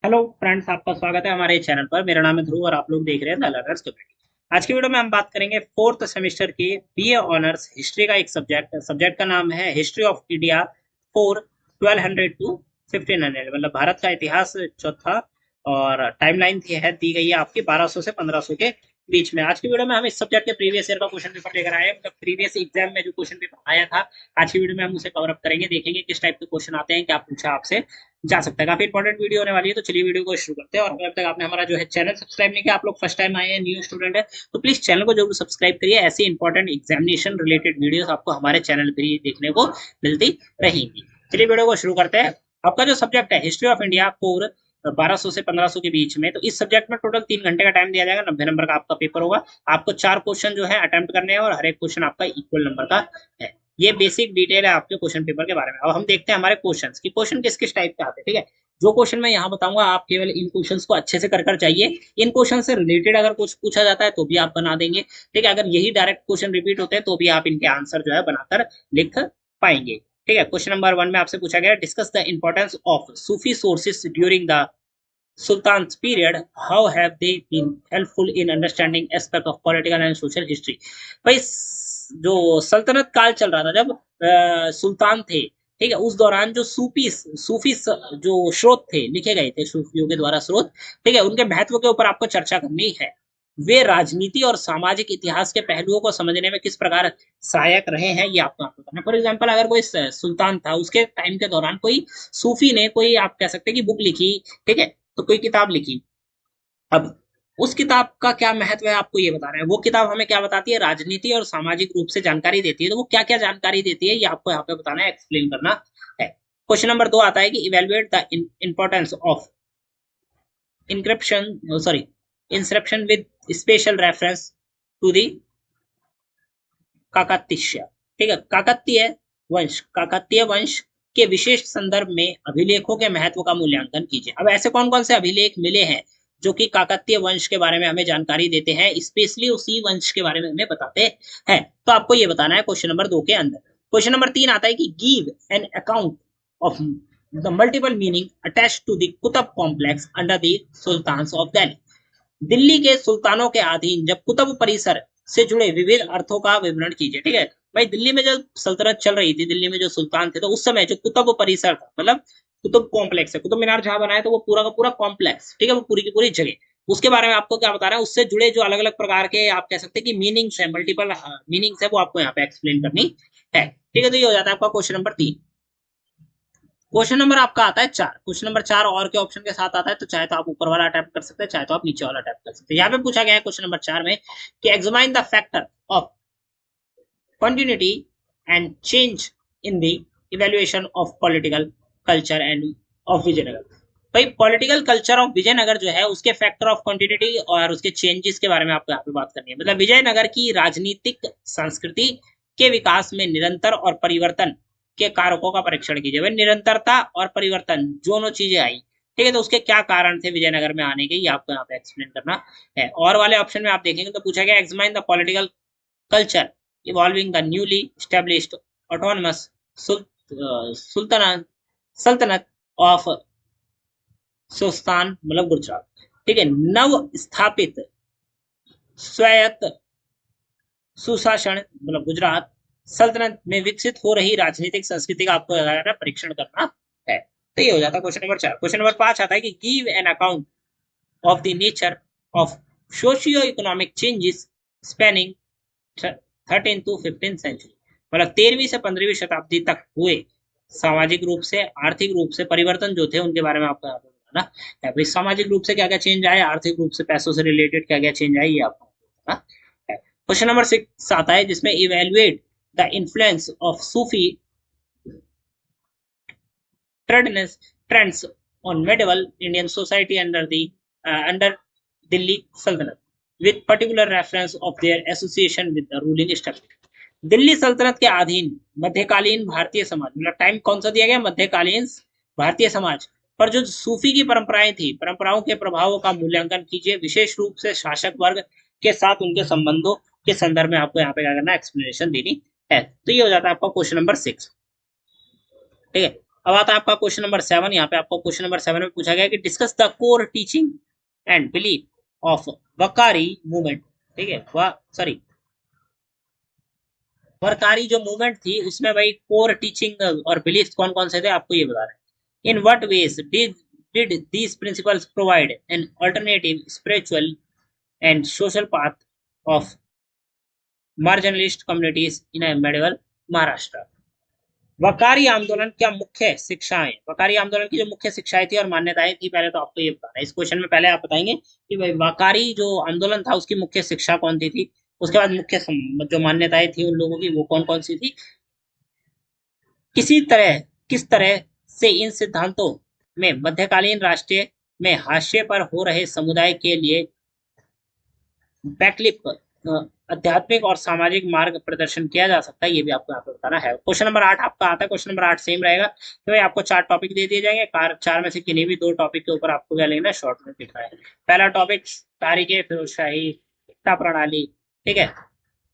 Hello friends, आपका स्वागत है हमारे चैनल पर। मेरा नाम है ध्रुव और आप लोग देख रहे हैं द लर्नर्स कम्युनिटी। आज की वीडियो में हम बात करेंगे फोर्थ सेमेस्टर के बीए ऑनर्स हिस्ट्री का एक सब्जेक्ट का नाम है history of India for 1200 to 1500, मतलब भारत का इतिहास चौथा। और टाइमलाइन दी गई है आपकी 1200 से 1500 के बीच में। आज की वीडियो में हम इस सब्जेक्ट के प्रीवियस ईयर का क्वेश्चन पेपर लेकर आए हैं, मतलब प्रीवियस एग्जाम में जो क्वेश्चन पेपर आया था। आज की वीडियो में हम उसे कवर अप करेंगे, देखेंगे किस टाइप के क्वेश्चन आते हैं, क्या पूछा आपसे जा सकता है। काफी इंपॉर्टेंट वीडियो होने वाली है, तो चलिए वीडियो को शुरू करते हैं। और अगर तक आपने हमारा जो है चैनल सब्सक्राइब नहीं किया, आप लोग फर्स्ट टाइम आए हैं, न्यू स्टूडेंट है, तो प्लीज चैनल को जरूर सब्सक्राइब करिए। ऐसी इंपॉर्टेंट एग्जामिनेशन रिलेटेड वीडियोस आपको हमारे चैनल पर ही देखने को मिलती रहेंगी। चलिए वीडियो को शुरू करते हैं। आपका जो सब्जेक्ट है हिस्ट्री ऑफ इंडिया फॉर 1200 से 1500 के बीच में, तो इस सब्जेक्ट में टोटल 3 घंटे का टाइम दिया जाएगा। 90 नंबर का आपका पेपर होगा। आपको 4 क्वेश्चन जो है अटेम्प्ट करने हैं और हर एक क्वेश्चन आपका इक्वल नंबर का है। ये बेसिक डिटेल है आपके क्वेश्चन पेपर के बारे में। अब हम देखते हैं हमारे क्वेश्चंस की क्वेश्चन किस किस टाइप के आते हैं। ठीक है, जो क्वेश्चन मैं यहाँ बताऊंगा आप केवल इन क्वेश्चंस को अच्छे से कर जाइए। इन क्वेश्चन से रिलेटेड अगर कुछ पूछा जाता है तो भी आप बना देंगे। ठीक है, अगर यही डायरेक्ट क्वेश्चन रिपीट होते हैं तो भी आप इनके आंसर जो है बनाकर लिख पाएंगे। ठीक है, क्वेश्चन नंबर 1 में आपसे पूछा गया, discuss the importance of Sufi sources during the Sultan's period, how have they been helpful in understanding aspect of political and social history? भाई जो सल्तनत काल चल रहा था, जब सुल्तान थे, ठीक है, उस दौरान जो सूफी जो स्रोत थे, लिखे गए थे सूफियों के द्वारा स्रोत, ठीक है, उनके महत्व के ऊपर आपको चर्चा करनी है। वे राजनीति और सामाजिक इतिहास के पहलुओं को समझने में किस प्रकार सहायक रहे हैं, ये आपको बताना। फॉर एग्जाम्पल, अगर कोई सुल्तान था, उसके टाइम के दौरान कोई सूफी ने कोई, आप कह सकते हैं कि बुक लिखी, ठीक है, तो कोई किताब लिखी। अब उस किताब का क्या महत्व है आपको ये बता रहे हैं। वो किताब हमें क्या बताती है, राजनीति और सामाजिक रूप से जानकारी देती है। तो वो क्या क्या जानकारी देती है ये आपको यहाँ पे बताना है, एक्सप्लेन करना है। क्वेश्चन नंबर 2 आता है कि evaluate the importance of encryption sorry inscription with special reference to the Kakatiya. ठीक है, काकतीय वंश के विशेष संदर्भ में अभिलेखों के महत्व का मूल्यांकन कीजिए। अब ऐसे कौन कौन से अभिलेख मिले हैं जो कि काकतीय वंश के बारे में हमें जानकारी देते हैं, स्पेशली उसी वंश के बारे में हमें बताते हैं। तो आपको ये बताना है क्वेश्चन नंबर 2 के अंदर। क्वेश्चन नंबर 3 आता है कि give an account of the multiple meaning attached to the Qutub complex under the sultans of Delhi. Delhi के सुल्तानों के अधीन जब कुतुब परिसर से जुड़े विविध अर्थों का विवरण कीजिए। ठीक है भाई, दिल्ली में जब सल्तनत चल रही थी, दिल्ली में जो सुल्तान थे, तो उस समय जो कुतुब परिसर था, मतलब कुतुब कॉम्प्लेक्स है, कुतुब मीनार जहां बनाए तो वो पूरा का पूरा कॉम्प्लेक्स, ठीक है, वो पूरी की पूरी जगह, उसके बारे में आपको क्या बता रहा है, उससे जुड़े जो अलग अलग प्रकार के, आप कह सकते हैं कि मीनिंग्स है, मल्टीपल मीनिंग्स है, वो आपको यहाँ पे एक्सप्लेन करनी है। ठीक है, तो ये हो जाता है आपका क्वेश्चन नंबर 3। क्वेश्चन नंबर आपका आता है 4। क्वेश्चन नंबर 4 और के ऑप्शन के साथ आता है, तो चाहे तो आप ऊपर वाला अटैम्प्ट कर सकते हैं, चाहे तो आप नीचे वाला अटैम्प्ट कर सकते हैं। यहाँ पे पूछा गया है क्वेश्चन नंबर 4 में कि examine the factor of continuity and change in the evaluation of political culture and of Vijayanagar. भाई, पॉलिटिकल कल्चर ऑफ विजयनगर जो है, उसके फैक्टर ऑफ कंटिन्यूटी और उसके चेंजेस के बारे में आपको यहाँ पे बात करनी है। मतलब विजयनगर की राजनीतिक संस्कृति के विकास में निरंतर और परिवर्तन के कारकों का परीक्षण कीजिए। भाई, निरंतरता और परिवर्तन दोनों चीजें आई, ठीक है, तो उसके क्या कारण थे विजयनगर में आने के, ये आपको यहाँ पे एक्सप्लेन करना है। और वाले ऑप्शन में आप देखेंगे तो पूछा गया examine the political culture evolving the newly established autonomous sultanate सल्तनत ऑफ सुस्तान, मतलब गुजरात। ठीक है, नव स्थापित स्वायत्त सुशासन, मतलब गुजरात सल्तनत में विकसित हो रही राजनीतिक संस्कृति का आपको परीक्षण करना है। तो ये हो जाता है क्वेश्चन नंबर 4। क्वेश्चन नंबर 5 आता है कि give an account of the nature of socio economic changes spanning 13 to 15 century. मतलब 13वीं से 15वीं शताब्दी तक हुए सामाजिक रूप से, आर्थिक रूप से परिवर्तन जो थे, उनके बारे में आपको यहाँ पे बताना है। भाई, सामाजिक रूप से क्या क्या चेंज आए, आर्थिक रूप से पैसों से रिलेटेड क्या क्या चेंज आए, ये आपको बताना है। क्वेश्चन नंबर 6 आता है जिसमें evaluate the influence of Sufi trends on medieval Indian society under Delhi Sultanate with particular reference of their association with the ruling establishment। Delhi सल्तनत के अधीन मध्यकालीन भारतीय समाज, मतलब टाइम कौन सा दिया गया, मध्यकालीन भारतीय समाज पर जो सूफी की परंपराएं थी, परंपराओं के प्रभावों का मूल्यांकन कीजिए, विशेष रूप से शासक वर्ग के साथ उनके संबंधों के संदर्भ में आपको यहाँ पे क्या करना है, एक्सप्लेनेशन देनी है। तो ये हो जाता है आपका क्वेश्चन नंबर 6। ठीक है, अब आता है आपका क्वेश्चन नंबर 7। यहाँ पे आपको क्वेश्चन नंबर 7 में पूछा गया कि discuss the core teaching and belief of Varkari movement. ठीक है, वह सॉरी वरकारी जो मूवमेंट थी उसमें भाई कोर टीचिंग और बिलीफ कौन कौन से थे आपको ये बता रहे हैं। In what ways did these principles provide an alternative spiritual and social path of marginalist communities in medieval Maharashtra. Varkari आंदोलन क्या मुख्य शिक्षाएं, वकारी आंदोलन की जो मुख्य शिक्षाएं थी और मान्यताएं थी, पहले तो आपको ये बताना है। इस क्वेश्चन में पहले आप बताएंगे कि भाई वकारी जो आंदोलन था उसकी मुख्य शिक्षा कौन सी थी, उसके बाद मुख्य जो मान्यताएं थी उन लोगों की वो कौन कौन सी थी, किस तरह से इन सिद्धांतों में मध्यकालीन राष्ट्रीय में हाशिए पर हो रहे समुदाय के लिए वैकल्पिक आध्यात्मिक और सामाजिक मार्ग प्रदर्शन किया जा सकता है, ये भी आपको यहाँ पे बताना है। क्वेश्चन नंबर 8 आपका आता है, क्वेश्चन नंबर 8 सेम रहेगा तो भाई आपको 4 टॉपिक दे दिए जाएंगे, चार में से किन्हीं भी 2 टॉपिक के ऊपर आपको क्या लेना है, शॉर्ट में लिखना है। पहला टॉपिक तारीख फिरोजशाही इक्ता प्रणाली, ठीक है,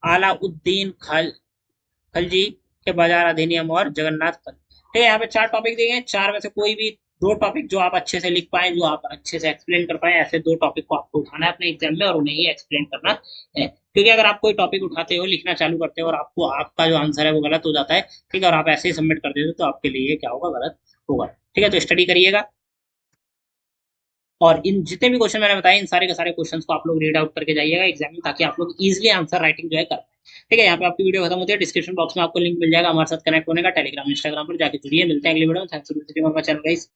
आलाउद्दीन खलजी के बाजार अधिनियम और जगन्नाथ पथ। ठीक है, यहाँ पे 4 टॉपिक दिए गए, 4 में से कोई भी 2 टॉपिक जो आप अच्छे से लिख पाए, जो आप अच्छे से एक्सप्लेन कर पाए, ऐसे 2 टॉपिक को आपको उठाना है अपने एग्जाम में और उन्हें ही एक्सप्लेन करना है। क्योंकि अगर आप कोई टॉपिक उठाते हो, लिखना चालू करते हो और आपको आपका जो आंसर है वो गलत हो जाता है, ठीक है, और आप ऐसे ही सबमिट कर देते हो तो आपके लिए क्या होगा, गलत होगा। ठीक है, तो स्टडी करिएगा और इन जितने भी क्वेश्चन मैंने बताए इन सारे के सारे क्वेश्चंस को आप लोग रीड आउट करके जाइएगा एग्जाम में, ताकि आप लोग इजीली आंसर राइटिंग जो है कर पाए। ठीक है, यहाँ पे आपकी वीडियो खत्म होती है, डिस्क्रिप्शन बॉक्स में आपको लिंक मिल जाएगा हमारे साथ कनेक्ट होने का, टेलीग्राम इंस्टाग्राम पर जाके जुड़िए। मिलते हैं अगली वीडियो में। Thanks for visiting my channel guys.